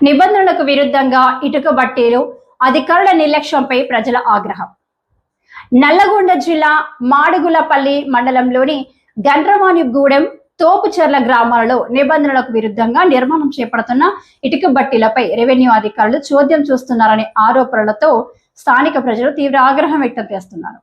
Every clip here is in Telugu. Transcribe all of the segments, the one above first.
నిబంధనలకు విరుద్ధంగా ఇటుక బట్టీలు, అధికారుల నిర్లక్ష్యంపై ప్రజల ఆగ్రహం. నల్లగొండ జిల్లా మాడుగులపల్లి మండలంలోని గండ్రవాణిగూడెం, తోపుచెర్ల గ్రామాలలో నిబంధనలకు విరుద్ధంగా నిర్మాణం చేపడుతున్న ఇటుక బట్టీలపై రెవెన్యూ అధికారులు చోద్యం చూస్తున్నారనే ఆరోపణలతో స్థానిక ప్రజలు తీవ్ర ఆగ్రహం వ్యక్తం చేస్తున్నారు.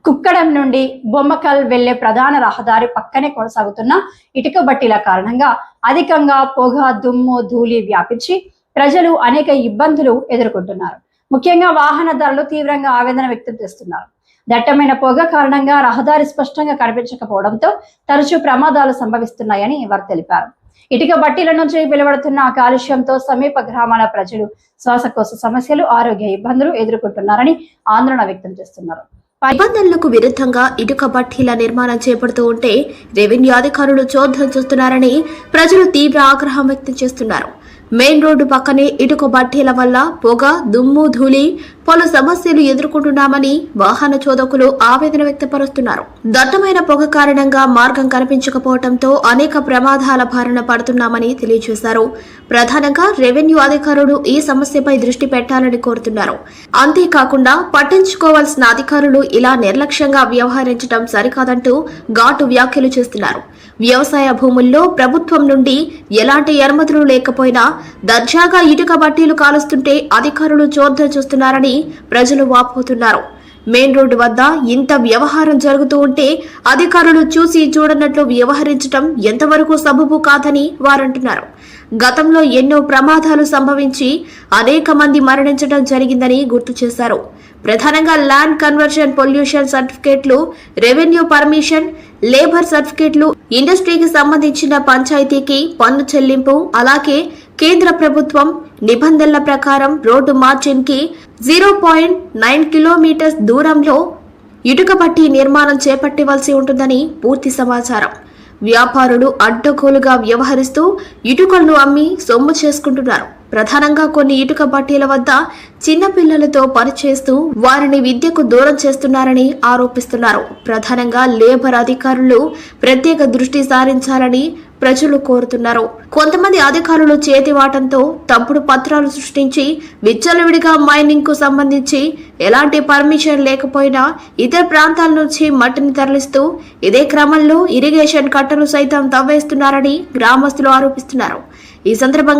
కుక్కడం నుండి బొమ్మకల్ వెళ్లే ప్రధాన రహదారి పక్కనే కొనసాగుతున్న ఇటుక బట్టీల కారణంగా అధికంగా పొగ, దుమ్ము, ధూళి వ్యాపించి ప్రజలు అనేక ఇబ్బందులు ఎదుర్కొంటున్నారు. ముఖ్యంగా వాహనదారులు తీవ్రంగా ఆవేదన వ్యక్తం చేస్తున్నారు. దట్టమైన పొగ కారణంగా రహదారి స్పష్టంగా కనిపించకపోవడంతో తరచూ ప్రమాదాలు సంభవిస్తున్నాయని వారు తెలిపారు. ఇటుక బట్టీల నుంచి వెలువడుతున్న కాలుష్యంతో సమీప గ్రామాల ప్రజలు శ్వాసకోశ సమస్యలు, ఆరోగ్య ఇబ్బందులు ఎదుర్కొంటున్నారని ఆందోళన వ్యక్తం చేస్తున్నారు. నిబంధనలకు విరుద్ధంగా ఇటుక బట్టీల నిర్మాణం చేపడుతూ ఉంటే రెవెన్యూ అధికారులు చోద్యం చూస్తున్నారని ప్రజలు తీవ్ర ఆగ్రహం వ్యక్తం చేస్తున్నారు. మెయిన్ రోడ్డు పక్కనే ఇటుక బట్టీల వల్ల పొగ, దుమ్ము, ధూళి పలు సమస్యలు ఎదుర్కొంటున్నామని వాహన చోదకులు ఆవేదన వ్యక్తపరుస్తున్నారు. దట్టమైన పొగ కారణంగా మార్గం కనిపించకపోవడంతో అనేక ప్రమాదాల బారిన పడుతున్నామని తెలియజేశారు. ప్రధానంగా రెవెన్యూ అధికారులు ఈ సమస్యపై దృష్టి పెట్టాలని కోరుతున్నారు. అంతేకాకుండా పట్టించుకోవాల్సిన అధికారులు ఇలా నిర్లక్ష్యంగా వ్యవహరించడం సరికాదంటూ ఘాటు వ్యాఖ్యలు చేస్తున్నారు. వ్యవసాయ భూముల్లో ప్రభుత్వం నుండి ఎలాంటి అనుమతులు లేకపోయినా దర్జాగా ఇటుక బట్టీలు కాలుస్తుంటే అధికారులు చోద్యం చూస్తున్నారని ప్రజలు వాపోతున్నారు. మెయిన్ రోడ్డు వద్ద ఇంత వ్యవహారం జరుగుతూ ఉంటే అధికారులు చూసి చూడనట్లు వ్యవహరించడం ఎంతవరకు సబబు కాదని వారంటున్నారు. గతంలో ఎన్నో ప్రమాదాలు సంభవించి అనేక మంది మరణించడం జరిగిందని గుర్తు చేశారు. ప్రధానంగా ల్యాండ్ కన్వర్షన్, పొల్యూషన్ సర్టిఫికేట్లు, రెవెన్యూ పర్మిషన్, లేబర్ సర్టిఫికేట్లు, ఇండస్ట్రీకి సంబంధించిన పంచాయతీకి పన్ను చెల్లింపు, అలాగే కేంద్ర ప్రభుత్వం నిబంధనల ప్రకారం రోడ్డు మార్జిన్ కి 0.9 కిలోమీటర్స్ దూరంలో ఇటుక బట్టీ నిర్మాణం చేపట్టవలసి ఉంటుందని పూర్తి సమాచారం. వ్యాపారులు అడ్డగోలుగా వ్యవహరిస్తూ ఇటుకలను అమ్మి సొమ్ము చేసుకుంటున్నారు. ప్రధానంగా కొన్ని ఇటుక బట్టీల వద్ద చిన్నపిల్లలతో పనిచేస్తూ వారిని విద్యకు దూరం చేస్తున్నారని ఆరోపిస్తున్నారు. ప్రధానంగా లేబర్ అధికారులు ప్రత్యేక దృష్టి సారించాలని ప్రజలు కోరుతున్నారు. కొంతమంది అధికారులు చేతివాటంతో తప్పుడు పత్రాలు సృష్టించి విచ్చలవిడిగా మైనింగ్ కు సంబంధించి ఎలాంటి పర్మిషన్ లేకపోయినా ఇతర ప్రాంతాల నుంచి మట్టిని తరలిస్తూ ఇదే క్రమంలో ఇరిగేషన్ కట్టలు సైతం తవ్వేస్తున్నారని గ్రామస్తులు ఆరోపిస్తున్నారు. ఈ సందర్భంగా